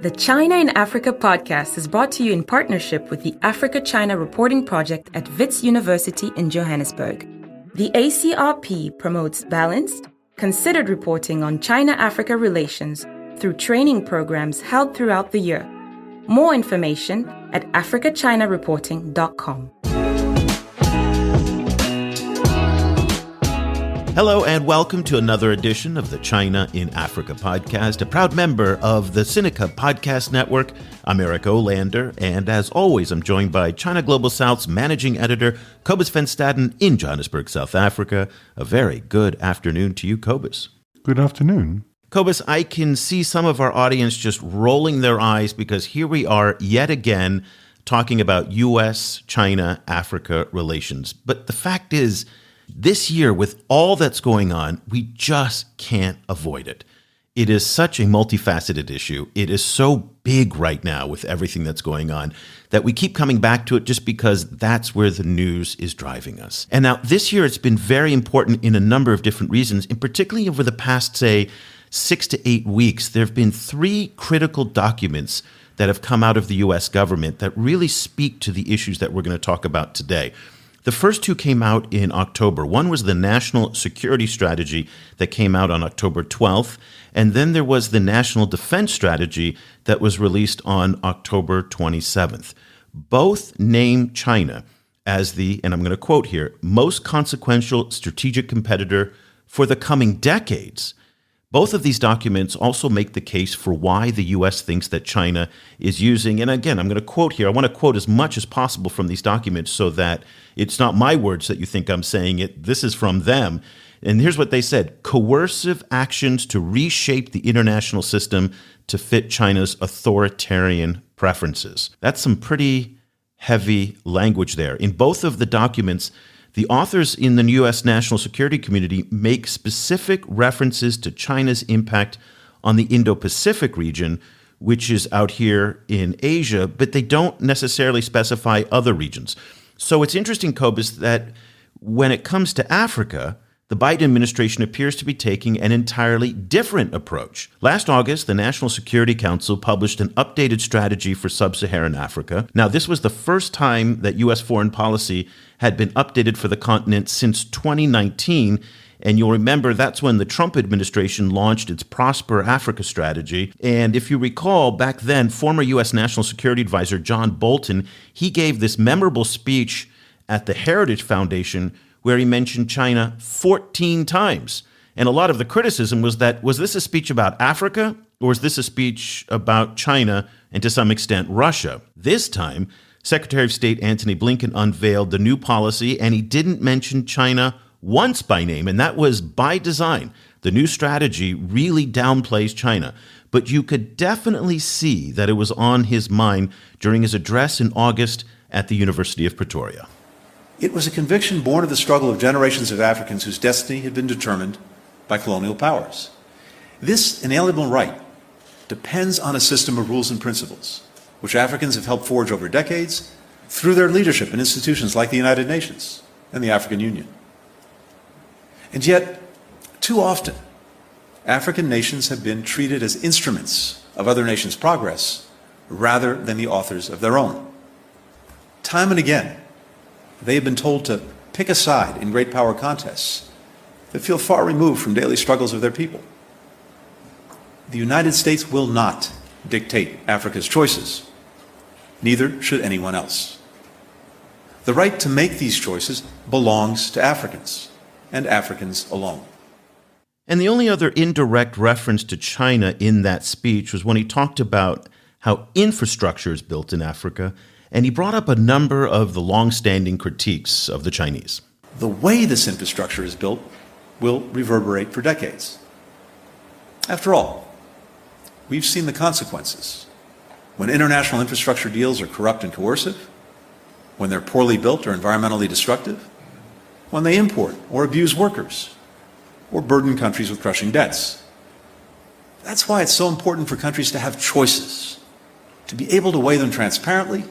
The China in Africa podcast is brought to you in partnership with the Africa-China Reporting Project at Wits University in Johannesburg. The ACRP promotes balanced, considered reporting on China-Africa relations through training programs held throughout the year. More information at africachinareporting.com. Hello and welcome to another edition of the China in Africa podcast, a proud member of the Sinica Podcast Network. I'm Eric Olander, and as always, I'm joined by China Global South's managing editor, Cobus van Staden in Johannesburg, South Africa. A very good afternoon to you, Cobus. Good afternoon. Cobus, I can see some of our audience just rolling their eyes because here we are yet again talking about U.S. China-Africa relations. But the fact is, this year, with all that's going on, we just can't avoid it. It is such a multifaceted issue. It is so big right now with everything that's going on that we keep coming back to it just because that's where the news is driving us. And now this year, it's been very important in a number of different reasons, and particularly over the past, say, 6 to 8 weeks, there have been 3 critical documents that have come out of the U.S. government that really speak to the issues that we're going to talk about today. The first 2 came out in October. One was the National Security Strategy that came out on October 12th, and then there was the National Defense Strategy that was released on October 27th. Both name China as the, and I'm going to quote here, most consequential strategic competitor for the coming decades. Both of these documents also make the case for why the U.S. thinks that China is using, and again, I'm going to quote here, I want to quote as much as possible from these documents so that it's not my words that you think I'm saying it, this is from them. And here's what they said: coercive actions to reshape the international system to fit China's authoritarian preferences. That's some pretty heavy language there. In both of the documents, the authors in the U.S. national security community make specific references to China's impact on the Indo-Pacific region, which is out here in Asia, but they don't necessarily specify other regions. So it's interesting, Cobus, that when it comes to Africa, the Biden administration appears to be taking an entirely different approach. Last August, the National Security Council published an updated strategy for sub-Saharan Africa. Now, this was the first time that U.S. foreign policy had been updated for the continent since 2019. And you'll remember that's when the Trump administration launched its Prosper Africa strategy. And if you recall, back then, former U.S. National Security Advisor John Bolton, he gave this memorable speech at the Heritage Foundation where he mentioned China 14 times. And a lot of the criticism was that, was this a speech about Africa, or was this a speech about China and to some extent Russia? This time, Secretary of State Antony Blinken unveiled the new policy, and he didn't mention China once by name, and that was by design. The new strategy really downplays China, but you could definitely see that it was on his mind during his address in August at the University of Pretoria. It was a conviction born of the struggle of generations of Africans whose destiny had been determined by colonial powers. This inalienable right depends on a system of rules and principles, which Africans have helped forge over decades through their leadership in institutions like the United Nations and the African Union. And yet, too often, African nations have been treated as instruments of other nations' progress rather than the authors of their own. Time and again, they have been told to pick a side in great power contests that feel far removed from daily struggles of their people. The United States will not dictate Africa's choices. Neither should anyone else. The right to make these choices belongs to Africans, and Africans alone. And the only other indirect reference to China in that speech was when he talked about how infrastructure is built in Africa, and he brought up a number of the long-standing critiques of the Chinese. The way this infrastructure is built will reverberate for decades. After all, we've seen the consequences. When international infrastructure deals are corrupt and coercive, when they're poorly built or environmentally destructive, when they import or abuse workers, or burden countries with crushing debts. That's why it's so important for countries to have choices, to be able to weigh them transparently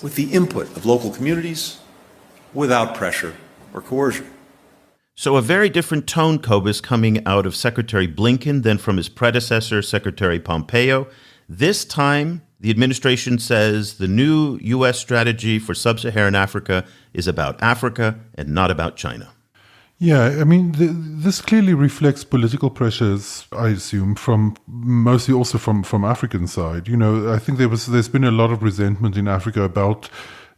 with the input of local communities without pressure or coercion. So a very different tone, Cobus, coming out of Secretary Blinken than from his predecessor, Secretary Pompeo. This time, the administration says the new U.S. strategy for sub-Saharan Africa is about Africa and not about China. Yeah, I mean, this clearly reflects political pressures, I assume, from mostly also from African side. You know, I think there's been a lot of resentment in Africa about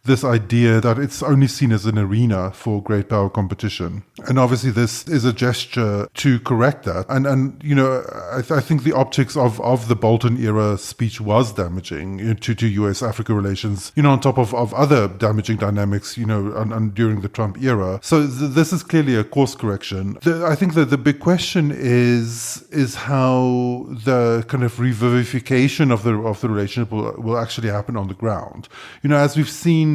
this idea that it's only seen as an arena for great power competition. And obviously this is a gesture to correct that. And you know, I think the optics of the Bolton era speech was damaging to U.S. Africa relations, you know, on top of other damaging dynamics, you know, and during the Trump era. So this is clearly a course correction. I think that the big question is how the kind of revivification of the relationship will actually happen on the ground. You know, as we've seen,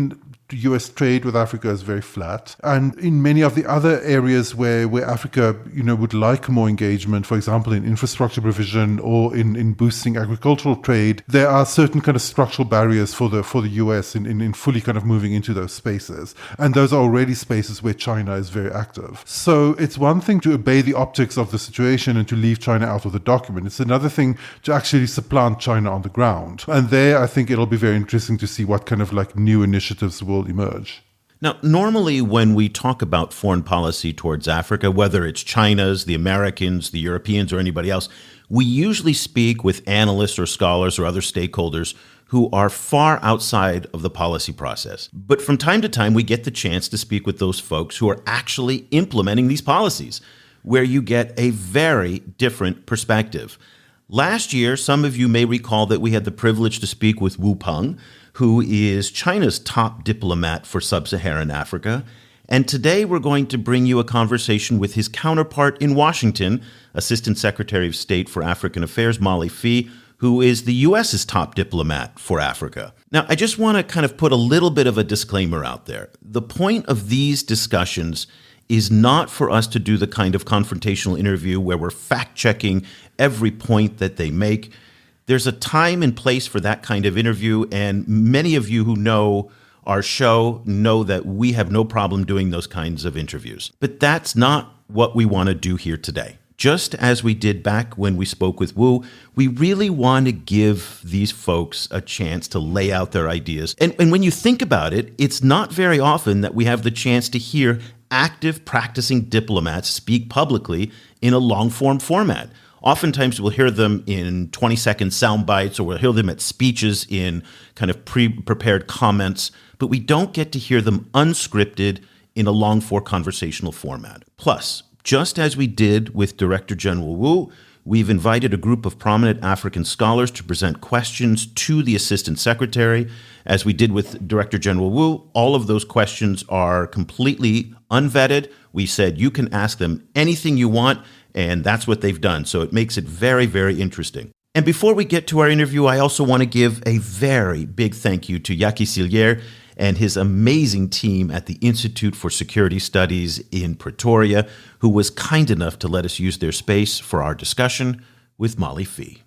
U.S. trade with Africa is very flat. And in many of the other areas where Africa, you know, would like more engagement, for example, in infrastructure provision or in boosting agricultural trade, there are certain kind of structural barriers for the U.S. in fully kind of moving into those spaces. And those are already spaces where China is very active. So it's one thing to obey the optics of the situation and to leave China out of the document. It's another thing to actually supplant China on the ground. And there, I think it'll be very interesting to see what kind of like new initiatives will emerge. Now, normally when we talk about foreign policy towards Africa, whether it's China's, the Americans, the Europeans, or anybody else, we usually speak with analysts or scholars or other stakeholders who are far outside of the policy process. But from time to time, we get the chance to speak with those folks who are actually implementing these policies, where you get a very different perspective. Last year, some of you may recall that we had the privilege to speak with Wu Peng, who is China's top diplomat for sub-Saharan Africa. And today we're going to bring you a conversation with his counterpart in Washington, Assistant Secretary of State for African Affairs, Molly Phee, who is the U.S.'s top diplomat for Africa. Now, I just want to kind of put a little bit of a disclaimer out there. The point of these discussions is not for us to do the kind of confrontational interview where we're fact-checking every point that they make. There's a time and place for that kind of interview, and many of you who know our show know that we have no problem doing those kinds of interviews. But that's not what we want to do here today. Just as we did back when we spoke with Wu, we really want to give these folks a chance to lay out their ideas. And when you think about it, it's not very often that we have the chance to hear active practicing diplomats speak publicly in a long-form format. Oftentimes we'll hear them in 20-second sound bites, or we'll hear them at speeches in kind of pre-prepared comments, but we don't get to hear them unscripted in a long-form conversational format. Plus, just as we did with Director General Wu, we've invited a group of prominent African scholars to present questions to the Assistant Secretary. As we did with Director General Wu, all of those questions are completely unvetted. We said you can ask them anything you want, and that's what they've done. So it makes it very, very interesting. And before we get to our interview, I also want to give a very big thank you to Yaki Sillier and his amazing team at the Institute for Security Studies in Pretoria, who was kind enough to let us use their space for our discussion with Molly Phee.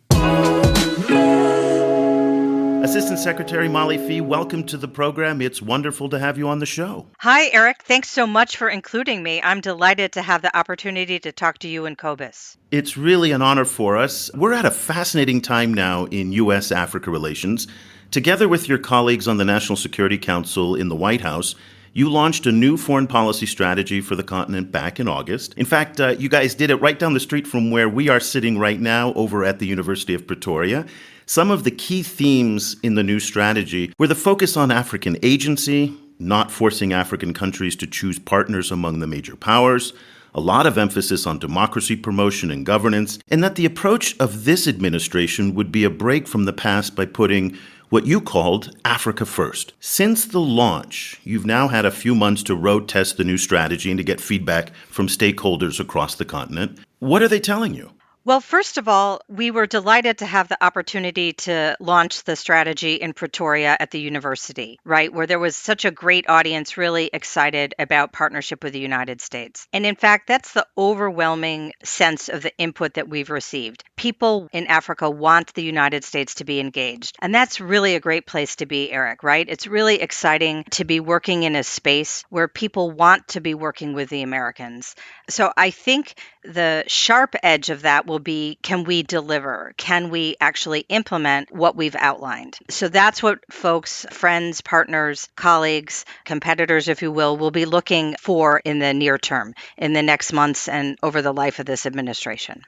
Assistant Secretary Molly Phee, welcome to the program. It's wonderful to have you on the show. Hi, Eric. Thanks so much for including me. I'm delighted to have the opportunity to talk to you and Cobus. It's really an honor for us. We're at a fascinating time now in U.S. Africa relations. Together with your colleagues on the National Security Council in the White House, you launched a new foreign policy strategy for the continent back in August. In fact, you guys did it right down the street from where we are sitting right now over at the University of Pretoria. Some of the key themes in the new strategy were the focus on African agency, not forcing African countries to choose partners among the major powers, a lot of emphasis on democracy promotion and governance, and that the approach of this administration would be a break from the past by putting what you called Africa first. Since the launch, you've now had a few months to road test the new strategy and to get feedback from stakeholders across the continent. What are they telling you? Well, first of all, we were delighted to have the opportunity to launch the strategy in Pretoria at the university, right, where there was such a great audience really excited about partnership with the United States. And in fact, that's the overwhelming sense of the input that we've received. People in Africa want the United States to be engaged. And that's really a great place to be, Eric, right? It's really exciting to be working in a space where people want to be working with the Americans. So I think the sharp edge of that will be, can we deliver? Can we actually implement what we've outlined? So that's what folks, friends, partners, colleagues, competitors, if you will be looking for in the near term, in the next months and over the life of this administration.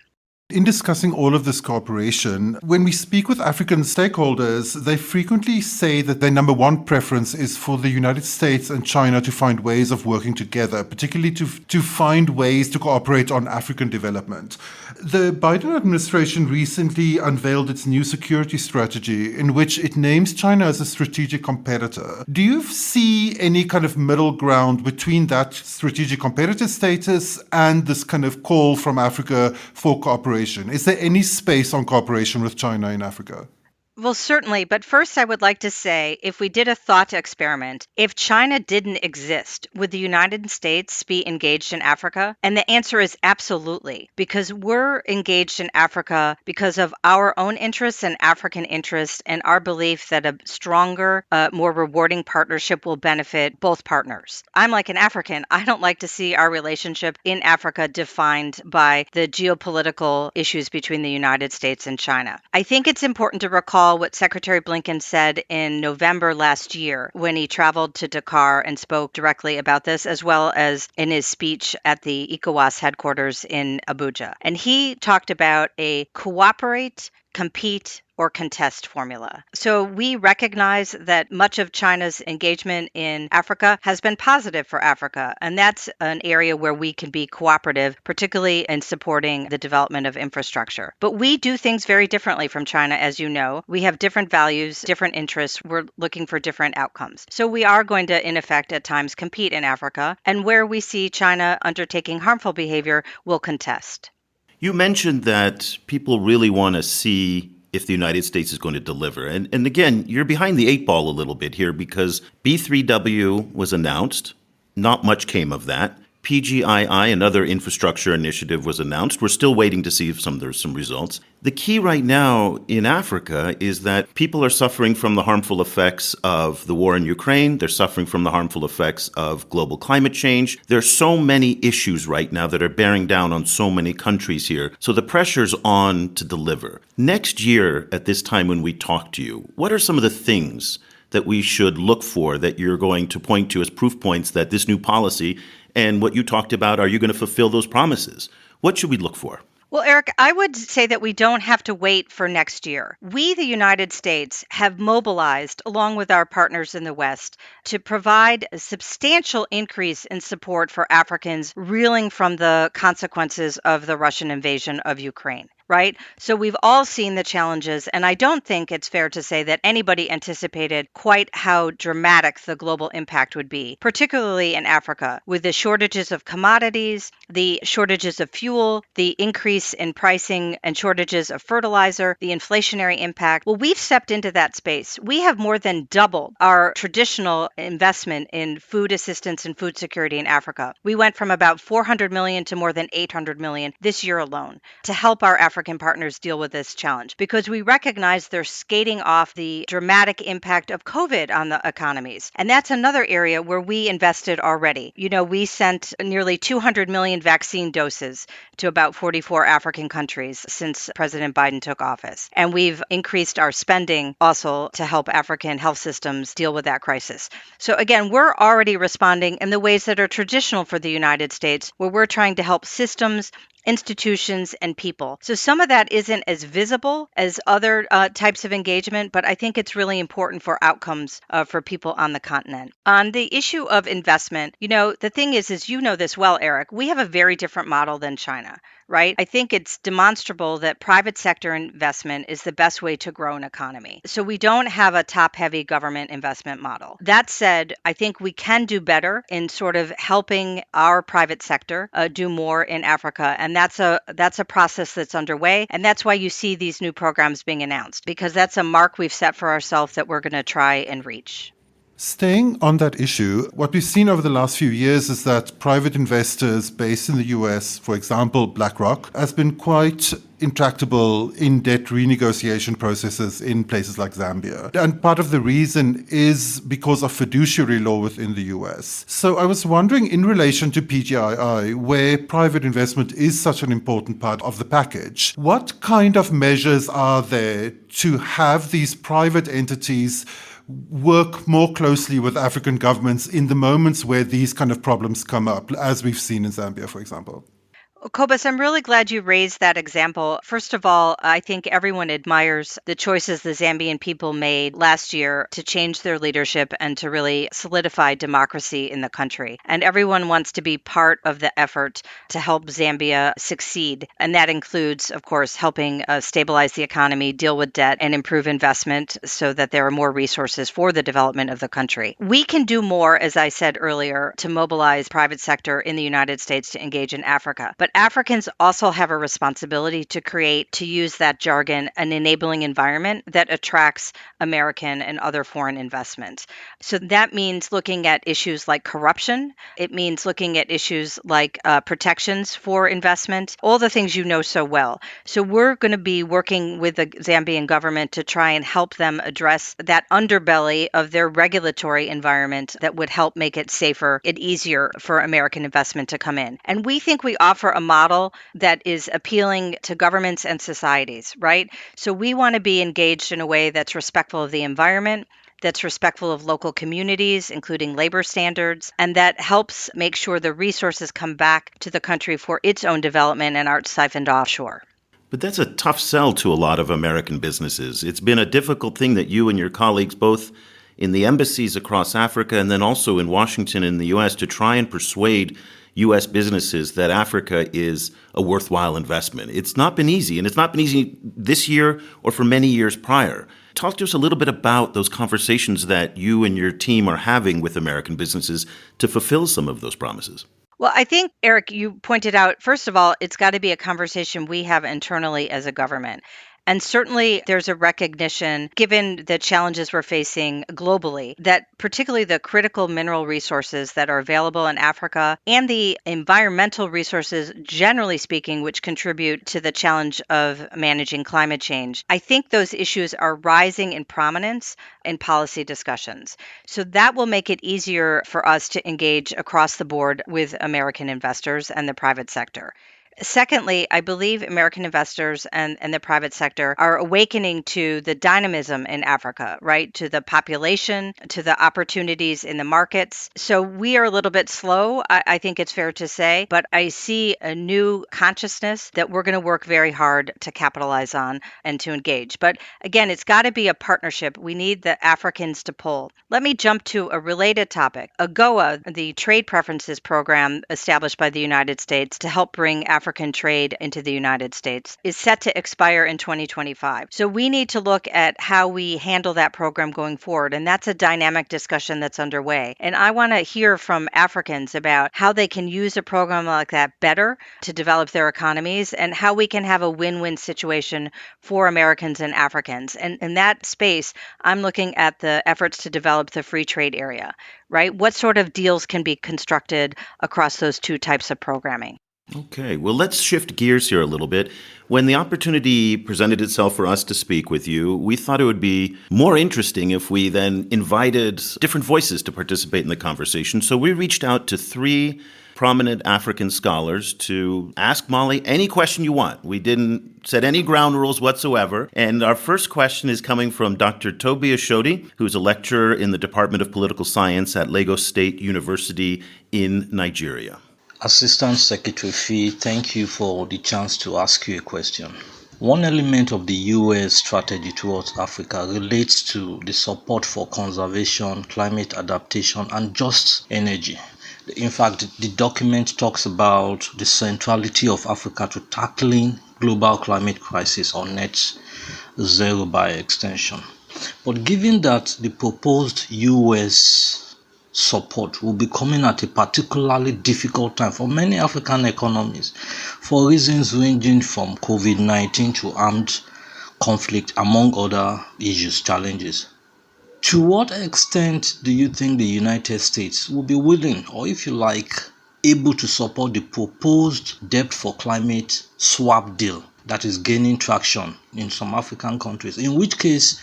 In discussing all of this cooperation, when we speak with African stakeholders, they frequently say that their number one preference is for the United States and China to find ways of working together, particularly to find ways to cooperate on African development. The Biden administration recently unveiled its new security strategy in which it names China as a strategic competitor. Do you see any kind of middle ground between that strategic competitor status and this kind of call from Africa for cooperation? Is there any space on cooperation with China in Africa? Well, certainly. But first, I would like to say, if we did a thought experiment, if China didn't exist, would the United States be engaged in Africa? And the answer is absolutely, because we're engaged in Africa because of our own interests and African interests and our belief that a stronger, more rewarding partnership will benefit both partners. I'm like an African. I don't like to see our relationship in Africa defined by the geopolitical issues between the United States and China. I think it's important to recall what Secretary Blinken said in November last year when he traveled to Dakar and spoke directly about this, as well as in his speech at the ECOWAS headquarters in Abuja. And he talked about a cooperate, compete, or contest formula. So we recognize that much of China's engagement in Africa has been positive for Africa, and that's an area where we can be cooperative, particularly in supporting the development of infrastructure. But we do things very differently from China, as you know. We have different values, different interests. We're looking for different outcomes. So we are going to, in effect, at times compete in Africa, and where we see China undertaking harmful behavior, we'll contest. You mentioned that people really want to see if the United States is going to deliver. And again, you're behind the eight ball a little bit here because B3W was announced. Not much came of that. PGII, another infrastructure initiative, was announced. We're still waiting to see if there's some results. The key right now in Africa is that people are suffering from the harmful effects of the war in Ukraine. They're suffering from the harmful effects of global climate change. There's so many issues right now that are bearing down on so many countries here. So the pressure's on to deliver. Next year, at this time when we talk to you, what are some of the things that we should look for that you're going to point to as proof points that this new policy and what you talked about, are you going to fulfill those promises? What should we look for? Well, Eric, I would say that we don't have to wait for next year. We, the United States, have mobilized, along with our partners in the West, to provide a substantial increase in support for Africans reeling from the consequences of the Russian invasion of Ukraine. Right? So we've all seen the challenges, and I don't think it's fair to say that anybody anticipated quite how dramatic the global impact would be, particularly in Africa, with the shortages of commodities, the shortages of fuel, the increase in pricing and shortages of fertilizer, the inflationary impact. Well, we've stepped into that space. We have more than doubled our traditional investment in food assistance and food security in Africa. We went from about 400 million to more than 800 million this year alone to help our African partners deal with this challenge, because we recognize they're skating off the dramatic impact of COVID on the economies. And that's another area where we invested already. You know, we sent nearly 200 million vaccine doses to about 44 African countries since President Biden took office. And we've increased our spending also to help African health systems deal with that crisis. So again, we're already responding in the ways that are traditional for the United States, where we're trying to help systems, institutions, and people. So some of that isn't as visible as other types of engagement, but I think it's really important for outcomes for people on the continent. On the issue of investment, you know, the thing is you know this well, Eric, we have a very different model than China. Right? I think it's demonstrable that private sector investment is the best way to grow an economy. So we don't have a top-heavy government investment model. That said, I think we can do better in sort of helping our private sector do more in Africa. And that's a process that's underway. And that's why you see these new programs being announced, because that's a mark we've set for ourselves that we're going to try and reach. Staying on that issue, what we've seen over the last few years is that private investors based in the US, for example, BlackRock, has been quite intractable in debt renegotiation processes in places like Zambia. And part of the reason is because of fiduciary law within the US. So I was wondering, in relation to PGII, where private investment is such an important part of the package, what kind of measures are there to have these private entities work more closely with African governments in the moments where these kind of problems come up, as we've seen in Zambia, for example? Cobus, I'm really glad you raised that example. First of all, I think everyone admires the choices the Zambian people made last year to change their leadership and to really solidify democracy in the country. And everyone wants to be part of the effort to help Zambia succeed. And that includes, of course, helping stabilize the economy, deal with debt, and improve investment so that there are more resources for the development of the country. We can do more, as I said earlier, to mobilize private sector in the United States to engage in Africa. But Africans also have a responsibility to create, to use that jargon, an enabling environment that attracts American and other foreign investment. So that means looking at issues like corruption. It means looking at issues like protections for investment, all the things you know so well. So we're going to be working with the Zambian government to try and help them address that underbelly of their regulatory environment that would help make it safer and easier for American investment to come in. And we think we offer a model that is appealing to governments and societies, right? So we want to be engaged in a way that's respectful of the environment, that's respectful of local communities, including labor standards, and that helps make sure the resources come back to the country for its own development and aren't siphoned offshore. But that's a tough sell to a lot of American businesses. It's been a difficult thing that you and your colleagues, both in the embassies across Africa and then also in Washington in the U.S., to try and persuade U.S. businesses that Africa is a worthwhile investment. It's not been easy, and it's not been easy this year or for many years prior. Talk to us a little bit about those conversations that you and your team are having with American businesses to fulfill some of those promises. Well, I think, Eric, you pointed out, first of all, it's got to be a conversation we have internally as a government. And certainly there's a recognition, given the challenges we're facing globally, that particularly the critical mineral resources that are available in Africa and the environmental resources, generally speaking, which contribute to the challenge of managing climate change, I think those issues are rising in prominence in policy discussions. So that will make it easier for us to engage across the board with American investors and the private sector. Secondly, I believe American investors and the private sector are awakening to the dynamism in Africa, right? To the population, to the opportunities in the markets. So we are a little bit slow, I think it's fair to say, but I see a new consciousness that we're going to work very hard to capitalize on and to engage. But again, it's got to be a partnership. We need the Africans to pull. Let me jump to a related topic. AGOA, the trade preferences program established by the United States to help bring African trade into the United States, is set to expire in 2025. So we need to look at how we handle that program going forward. And that's a dynamic discussion that's underway. And I want to hear from Africans about how they can use a program like that better to develop their economies and how we can have a win-win situation for Americans and Africans. And in that space, I'm looking at the efforts to develop the free trade area, right? What sort of deals can be constructed across those two types of programming? Okay, well, let's shift gears here a little bit. When the opportunity presented itself for us to speak with you, we thought it would be more interesting if we then invited different voices to participate in the conversation. So we reached out to 3 prominent African scholars to ask Molly any question you want. We didn't set any ground rules whatsoever. And our first question is coming from Dr. Tobi Oshodi, who's a lecturer in the Department of Political Science at Lagos State University in Nigeria. Assistant Secretary Phee, thank you for the chance to ask you a question. One element of the U.S. strategy towards Africa relates to the support for conservation, climate adaptation, and just energy. In fact, the document talks about the centrality of Africa to tackling global climate crisis or net zero by extension. But given that the proposed U.S. support will be coming at a particularly difficult time for many African economies for reasons ranging from COVID-19 to armed conflict, among other challenges. To what extent do you think the United States will be willing, or if you like, able to support the proposed debt for climate swap deal that is gaining traction in some African countries, in which case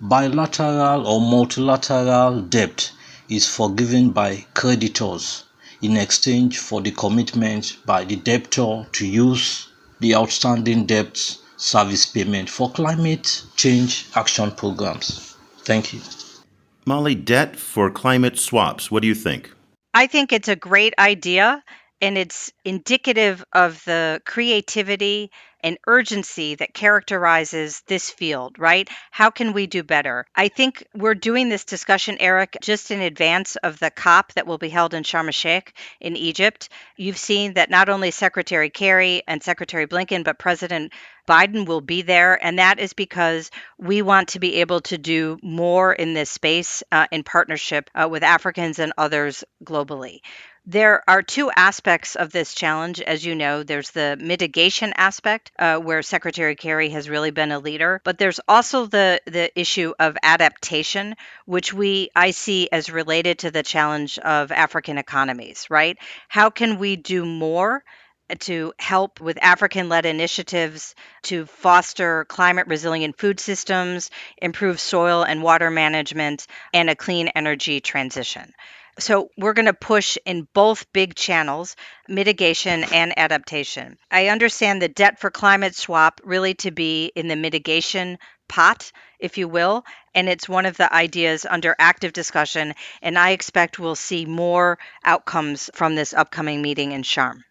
bilateral or multilateral debt is forgiven by creditors in exchange for the commitment by the debtor to use the outstanding debt service payment for climate change action programs? Thank you. Molly, debt for climate swaps. What do you think? I think it's a great idea, and it's indicative of the creativity and urgency that characterizes this field, right? How can we do better? I think we're doing this discussion, Eric, just in advance of the COP that will be held in Sharm el-Sheikh in Egypt. You've seen that not only Secretary Kerry and Secretary Blinken, but President Biden will be there. And that is because we want to be able to do more in this space in partnership with Africans and others globally. There are two aspects of this challenge, as you know. There's the mitigation aspect, where Secretary Kerry has really been a leader, but there's also the issue of adaptation, which I see as related to the challenge of African economies, right? How can we do more to help with African-led initiatives to foster climate-resilient food systems, improve soil and water management, and a clean energy transition? So we're going to push in both big channels, mitigation and adaptation. I understand the debt for climate swap really to be in the mitigation pot, if you will, and it's one of the ideas under active discussion, and I expect we'll see more outcomes from this upcoming meeting in Sharm.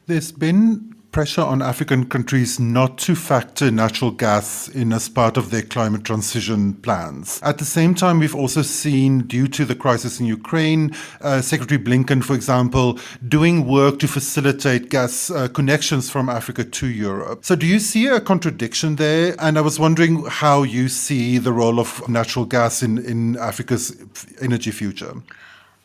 There's been pressure on African countries not to factor natural gas in as part of their climate transition plans. At the same time, we've also seen, due to the crisis in Ukraine, Secretary Blinken, for example, doing work to facilitate gas connections from Africa to Europe. So do you see a contradiction there? And I was wondering how you see the role of natural gas in Africa's energy future.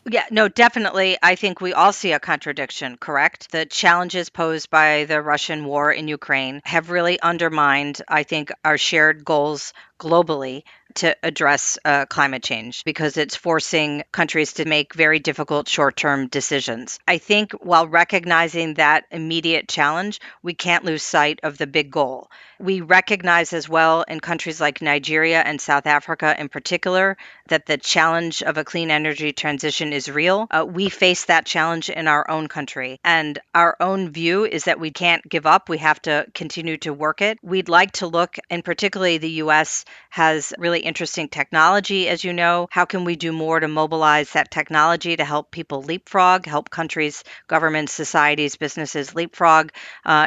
Yeah, no, definitely. I think we all see a contradiction, correct? The challenges posed by the Russian war in Ukraine have really undermined, I think, our shared goals globally to address climate change, because it's forcing countries to make very difficult short-term decisions. I think while recognizing that immediate challenge, we can't lose sight of the big goal. We recognize as well in countries like Nigeria and South Africa in particular that the challenge of a clean energy transition is real. We face that challenge in our own country, and our own view is that we can't give up. We have to continue to work it. We'd like to look, and particularly the U.S. has really interesting technology, as you know. How can we do more to mobilize that technology to help people leapfrog, help countries, governments, societies, businesses leapfrog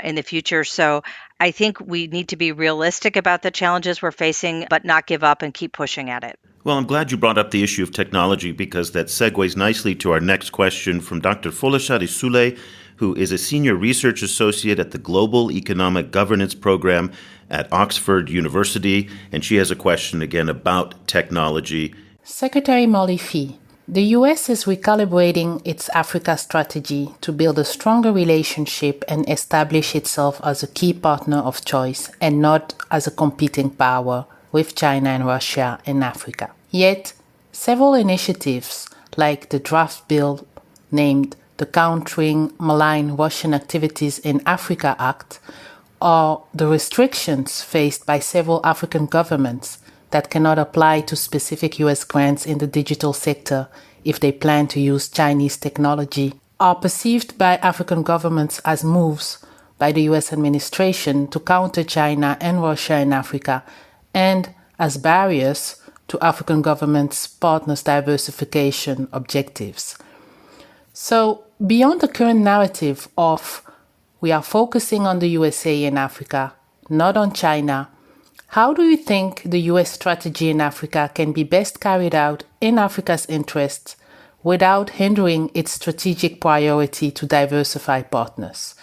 in the future? So I think we need to be realistic about the challenges we're facing, but not give up and keep pushing at it. Well, I'm glad you brought up the issue of technology, because that segues nicely to our next question from Dr. Folashadé Soulé, who is a senior research associate at the Global Economic Governance Program at Oxford University. And she has a question again about technology. Secretary Molly Phee, the U.S. is recalibrating its Africa strategy to build a stronger relationship and establish itself as a key partner of choice and not as a competing power with China and Russia in Africa. Yet, several initiatives like the draft bill named the Countering Malign Russian Activities in Africa Act or the restrictions faced by several African governments that cannot apply to specific U.S. grants in the digital sector if they plan to use Chinese technology, are perceived by African governments as moves by the U.S. administration to counter China and Russia in Africa, and as barriers to African governments' partners' diversification objectives. So, beyond the current narrative of we are focusing on the USA in Africa, not on China, how do you think the US strategy in Africa can be best carried out in Africa's interests without hindering its strategic priority to diversify partners?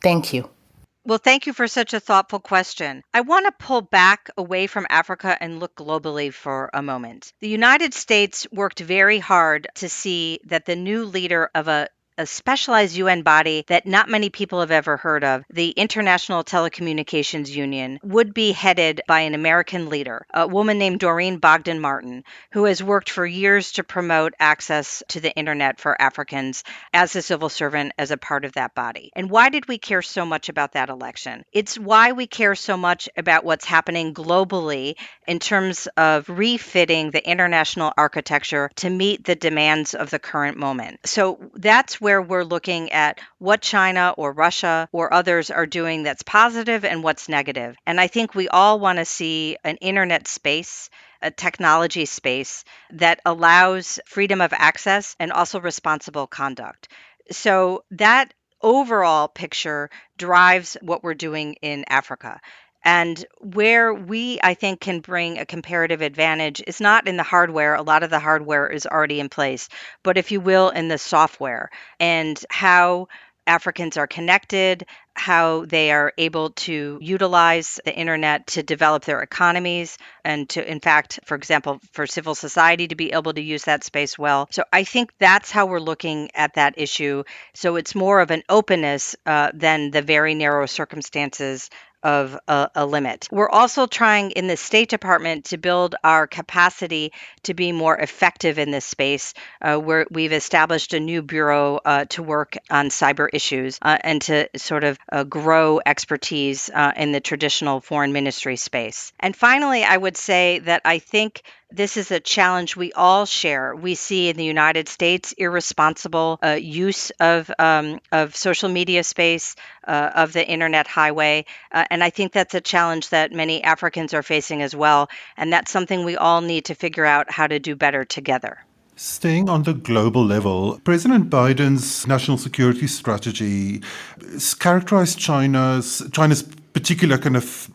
Thank you. Well, thank you for such a thoughtful question. I want to pull back away from Africa and look globally for a moment. The United States worked very hard to see that the new leader of a a specialized UN body that not many people have ever heard of, the International Telecommunications Union, would be headed by an American leader, a woman named Doreen Bogdan Martin, who has worked for years to promote access to the internet for Africans as a civil servant as a part of that body. And why did we care so much about that election? It's why we care so much about what's happening globally in terms of refitting the international architecture to meet the demands of the current moment. So that's where we're looking at what China or Russia or others are doing that's positive and what's negative. And I think we all want to see an internet space, a technology space that allows freedom of access and also responsible conduct. So that overall picture drives what we're doing in Africa. And where we, I think, can bring a comparative advantage is not in the hardware. A lot of the hardware is already in place, but if you will, in the software and how Africans are connected, how they are able to utilize the internet to develop their economies and to, in fact, for example, for civil society to be able to use that space well. So I think that's how we're looking at that issue. So it's more of an openness than the very narrow circumstances of a limit. We're also trying in the State Department to build our capacity to be more effective in this space, where we've established a new bureau to work on cyber issues and to sort of grow expertise in the traditional foreign ministry space. And finally, I would say that I think this is a challenge we all share. We see in the United States irresponsible use of social media space, of the internet highway. And I think that's a challenge that many Africans are facing as well. And that's something we all need to figure out how to do better together. Staying on the global level, President Biden's national security strategy characterized China's particular kind of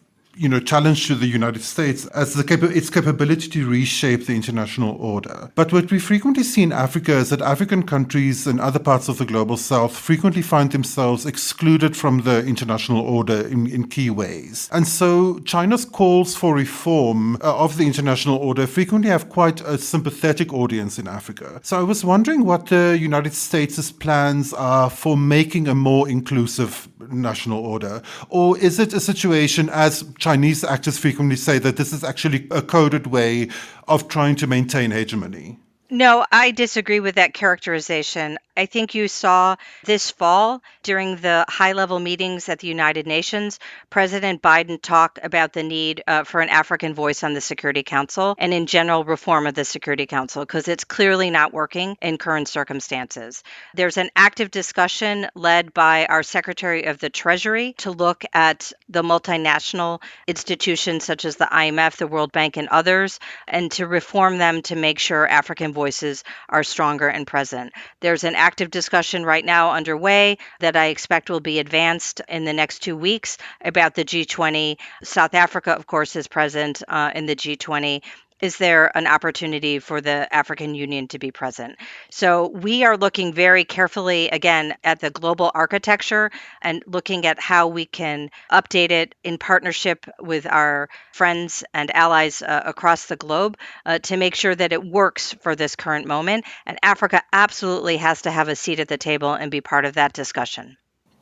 challenge to the United States as its capability to reshape the international order. But what we frequently see in Africa is that African countries and other parts of the global south frequently find themselves excluded from the international order in key ways. And so China's calls for reform of the international order frequently have quite a sympathetic audience in Africa. So I was wondering what the United States' plans are for making a more inclusive national order. Or is it a situation, as Chinese actors frequently say, that this is actually a coded way of trying to maintain hegemony? No, I disagree with that characterization. I think you saw this fall during the high-level meetings at the United Nations, President Biden talk about the need for an African voice on the Security Council and in general reform of the Security Council, because it's clearly not working in current circumstances. There's an active discussion led by our Secretary of the Treasury to look at the multinational institutions such as the IMF, the World Bank, and others, and to reform them to make sure African voices are stronger and present. There's an active discussion right now underway that I expect will be advanced in the next 2 weeks about the G20. South Africa, of course, is present in the G20. Is there an opportunity for the African Union to be present? So we are looking very carefully, again, at the global architecture and looking at how we can update it in partnership with our friends and allies across the globe to make sure that it works for this current moment. And Africa absolutely has to have a seat at the table and be part of that discussion.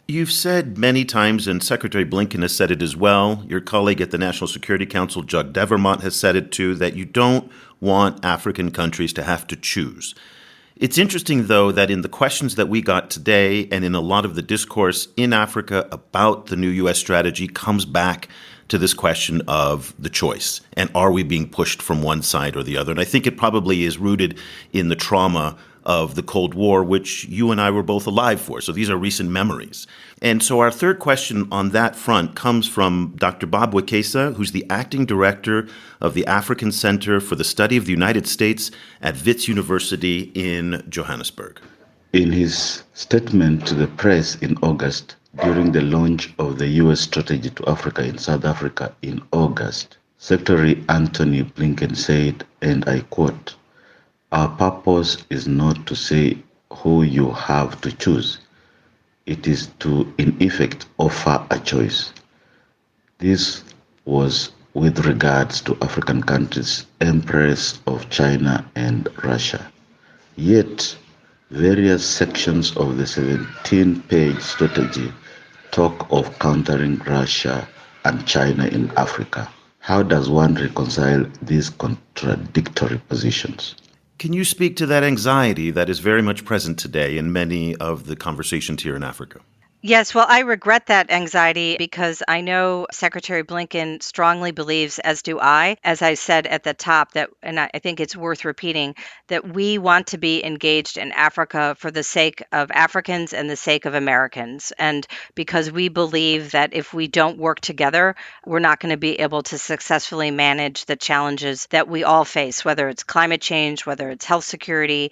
You've said many times, and Secretary Blinken has said it as well, your colleague at the National Security Council, Jug Devermont, has said it too, that you don't want African countries to have to choose. It's interesting, though, that in the questions that we got today and in a lot of the discourse in Africa about the new U.S. strategy comes back to this question of the choice. And are we being pushed from one side or the other? And I think it probably is rooted in the trauma of the Cold War, which you and I were both alive for. So these are recent memories. And so our third question on that front comes from Dr. Bob Wekesa, who's the acting director of the African Centre for the Study of the United States at Wits University in Johannesburg. In his statement to the press in August, during the launch of the U.S. strategy to Africa in South Africa in August, Secretary Anthony Blinken said, and I quote, "Our purpose is not to say who you have to choose. It is to, in effect, offer a choice." This was with regards to African countries, empress of China and Russia. Yet, Various sections of the 17-page strategy talk of countering Russia and China in Africa. How does one reconcile these contradictory positions? Can you speak to that anxiety that is very much present today in many of the conversations here in Africa? Yes, well, I regret that anxiety because I know Secretary Blinken strongly believes, as do I, as I said at the top, that, and I think it's worth repeating, that we want to be engaged in Africa for the sake of Africans and the sake of Americans. And because we believe that if we don't work together, we're not going to be able to successfully manage the challenges that we all face, whether it's climate change, whether it's health security,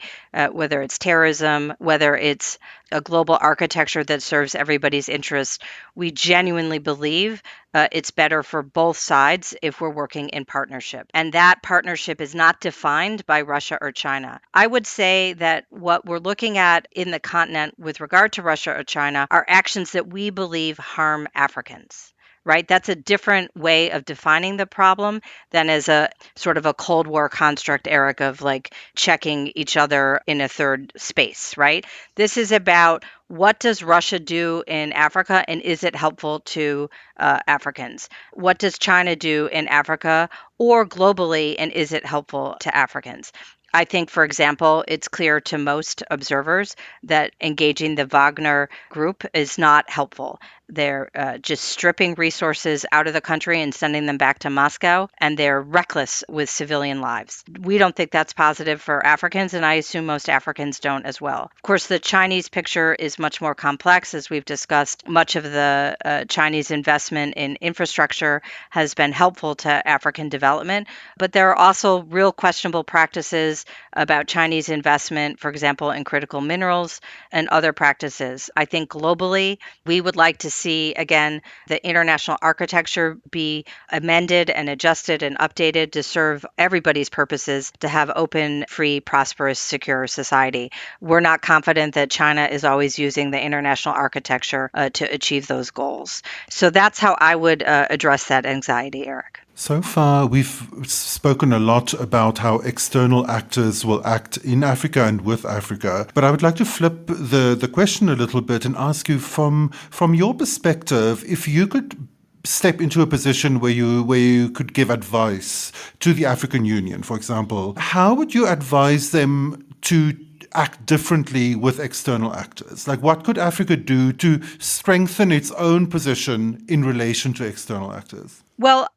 whether it's terrorism, whether it's a global architecture that serves everybody's interests. We genuinely believe it's better for both sides if we're working in partnership. And that partnership is not defined by Russia or China. I would say that what we're looking at in the continent with regard to Russia or China are actions that we believe harm Africans. Right? That's a different way of defining the problem than as a sort of a Cold War construct, Eric, of like checking each other in a third space, right? This is about what does Russia do in Africa and is it helpful to Africans? What does China do in Africa or globally and is it helpful to Africans? I think, for example, it's clear to most observers that engaging the Wagner group is not helpful. They're just stripping resources out of the country and sending them back to Moscow, and they're reckless with civilian lives. We don't think that's positive for Africans, and I assume most Africans don't as well. Of course, the Chinese picture is much more complex, as we've discussed. Much of the Chinese investment in infrastructure has been helpful to African development, but there are also real questionable practices about Chinese investment, for example, in critical minerals and other practices. I think globally, we would like to see, again, the international architecture be amended and adjusted and updated to serve everybody's purposes to have open, free, prosperous, secure society. We're not confident that China is always using the international architecture to achieve those goals. So that's how I would address that anxiety, Eric. So far, we've spoken a lot about how external actors will act in Africa and with Africa. But I would like to flip the question a little bit and ask you from your perspective, if you could step into a position where you could give advice to the African Union, for example, how would you advise them to act differently with external actors? Like, what could Africa do to strengthen its own position in relation to external actors? Well,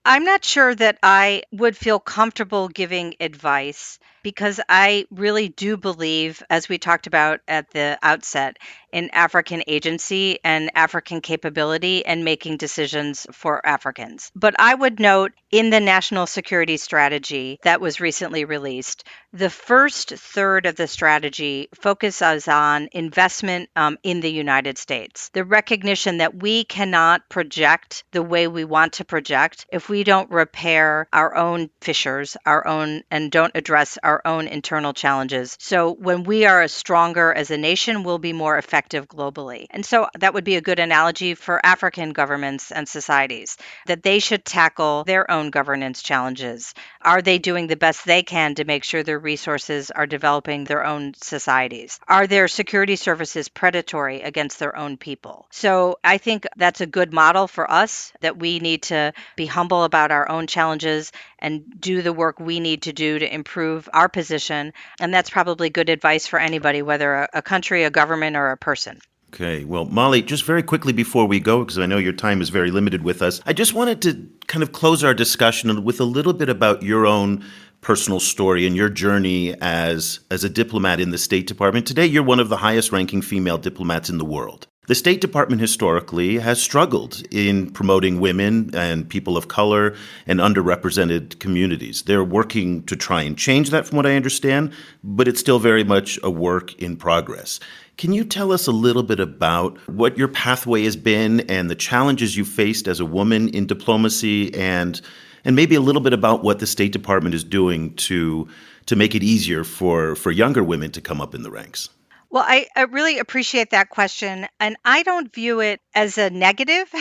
I'm not sure that I would feel comfortable giving advice because I really do believe, as we talked about at the outset, in African agency and African capability and making decisions for Africans. But I would note in the National Security Strategy that was recently released, the first third of the strategy focuses on investment in the United States. The recognition that we cannot project the way we want to project if we don't repair our own fissures, and don't address our own internal challenges. So when we are stronger as a nation, we'll be more effective globally. And so that would be a good analogy for African governments and societies, that they should tackle their own governance challenges. Are they doing the best they can to make sure their resources are developing their own societies? Are their security services predatory against their own people? So I think that's a good model for us, that we need to be humble about our own challenges and do the work we need to do to improve our position. And that's probably good advice for anybody, whether a country, a government, or a person. Okay. Well, Molly, just very quickly before we go, because I know your time is very limited with us, I just wanted to kind of close our discussion with a little bit about your own personal story and your journey as a diplomat in the State Department. Today, you're one of the highest-ranking female diplomats in the world. The State Department historically has struggled in promoting women and people of color and underrepresented communities. They're working to try and change that, from what I understand, but it's still very much a work in progress. Can you tell us a little bit about what your pathway has been and the challenges you faced as a woman in diplomacy, and maybe a little bit about what the State Department is doing to make it easier for younger women to come up in the ranks? Well, I really appreciate that question, and I don't view it as a negative.